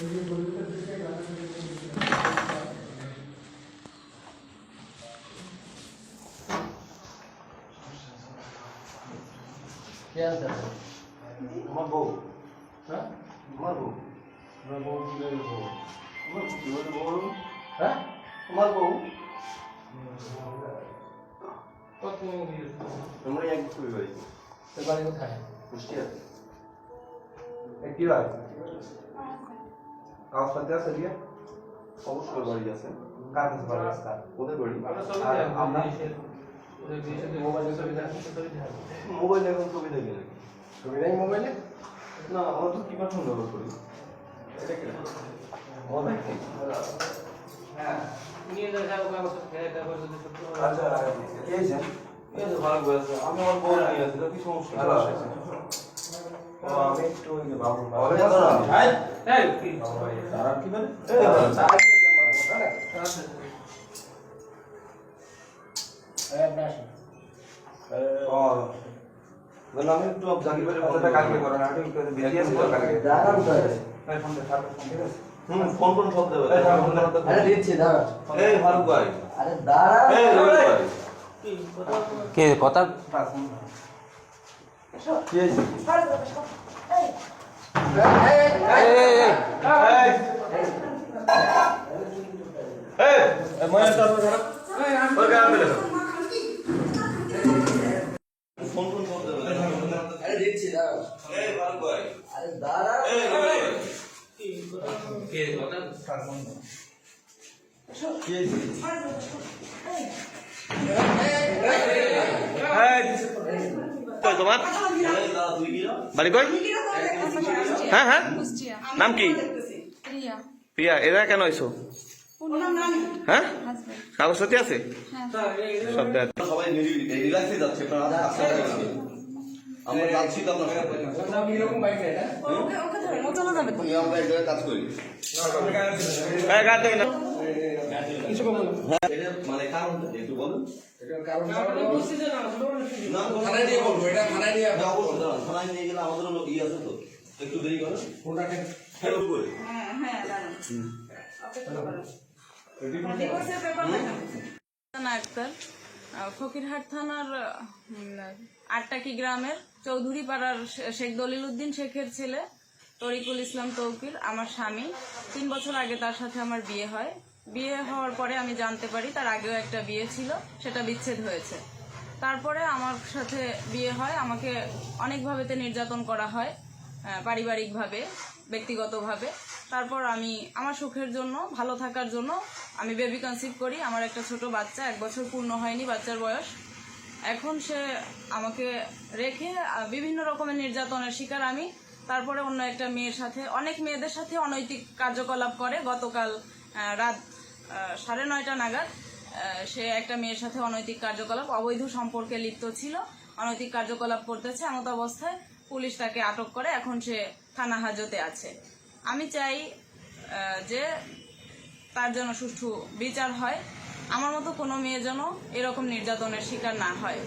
কে আছে আমার বউ। হ্যাঁ আমার বউ। আমার বউ কি করে বউ আমার জীবনে বউ। হ্যাঁ আমার বউ। কত আমরা এক বছর বাড়ি। তোর বাড়ি কোথায়? কুষ্টিয়াতে। কি হয় কাগজপাতি আছে দিয়ে? অবশ্যই বাড়ি আছে। কার কাছে বাড়ি আছে? ওদের বাড়ি। আমরা মোবাইল এখন ছবি দেখি নাকি? ছবি নেই মোবাইলে? না, আমরা তো কি পাঠানো ব্যবহার করি। এটা কি মোবাইল কি? হ্যাঁ নিয়ে যাও কাগজ তারপর যদি আচ্ছা, কে আছে? এই যে ভালো বলেছে। আমি আমার বউ নিয়ে আসি, কি সমস্যা? ভালো আছে। আমি একটু ওই যে বাবু। এই কি তারা কি বলে? আমি একটু জানি বলে কথাটা কালকে করো না, একটু বিজি আছি তো কালকে। ফোন কোন সব দেবে? আরে দিচ্ছি দাঁড়া। এই ফারুক ভাই, আরে দাঁড়া। এই রবি ভাই, কে কথা কি হয়েছে? ফোন কোন সব দেবে? আরে দিচ্ছি দাঁড়া। এই ফারুক ভাই, আরে দাঁড়া। এই রবি ভাই, কে কথা কি হয়েছে? তোমার এই দাদা তুই কি না? বাড়ি কই? হ্যাঁ হ্যাঁ, নাম কি? প্রিয়া। প্রিয়া, এরা কেন আইছো? হ্যাঁ, কাগজপত্র আছে সব দেয়া আছে। সবাই রিল্যাক্সে যাচ্ছে, আপনারা আস্তে আস্তে যাচ্ছি। আমরা যাচ্ছি তো আপনার সাথে। আমি আমরা এক জায়গায় কাজ করি। হ্যাঁ, গাড়ি দেবে না। হ্যাঁ, এটা মানে কারণটা কি একটু বলুন? না, থানায় নিয়ে বলবো, এটা থানায় নিয়ে না, অবশ্যই দাঁড়ান। থানায় নিয়ে গেলে আমাদেরও লোক আছে তো, একটু দেরি করেন। হেল্প করে। আক্তার, ফকিরহাট থানার আটটাকি গ্রামের চৌধুরী পাড়ার শেখ দলিল উদ্দিন শেখের ছেলে তরিকুল ইসলাম তৌকির আমার স্বামী। 3 বছর আগে তার সাথে আমার বিয়ে হয়। বিয়ে হওয়ার পরে আমি জানতে পারি তার আগেও একটা বিয়ে ছিল, সেটা বিচ্ছেদ হয়েছে। তারপরে আমার সাথে বিয়ে হয়, আমাকে অনেকভাবে নির্যাতন করা হয়, পারিবারিকভাবে, ব্যক্তিগতভাবে। তারপর আমি আমার সুখের জন্য, ভালো থাকার জন্য আমি বেবি কনসিভ করি। আমার একটা ছোট বাচ্চা, 1 বছর পূর্ণ হয়নি বাচ্চার বয়স। এখন সে আমাকে রেখে বিভিন্ন রকমের নির্যাতনের শিকার আমি। তারপরে অন্য একটা মেয়ের সাথে, অনেক মেয়েদের সাথে অনৈতিক কার্যকলাপ করে। গতকাল রাত 9:30 নাগাদ সে একটা মেয়ের সাথে অনৈতিক কার্যকলাপ, অবৈধ সম্পর্কে লিপ্ত ছিল, অনৈতিক কার্যকলাপ করতেছে। এমত অবস্থায় পুলিশ তাকে আটক করে, এখন সে থানা হাজতে আছে। আমি চাই যে তার জন্য সুষ্ঠু বিচার হয়, আমার মতো কোনো মেয়ে যেন এরকম নির্যাতনের শিকার না হয়।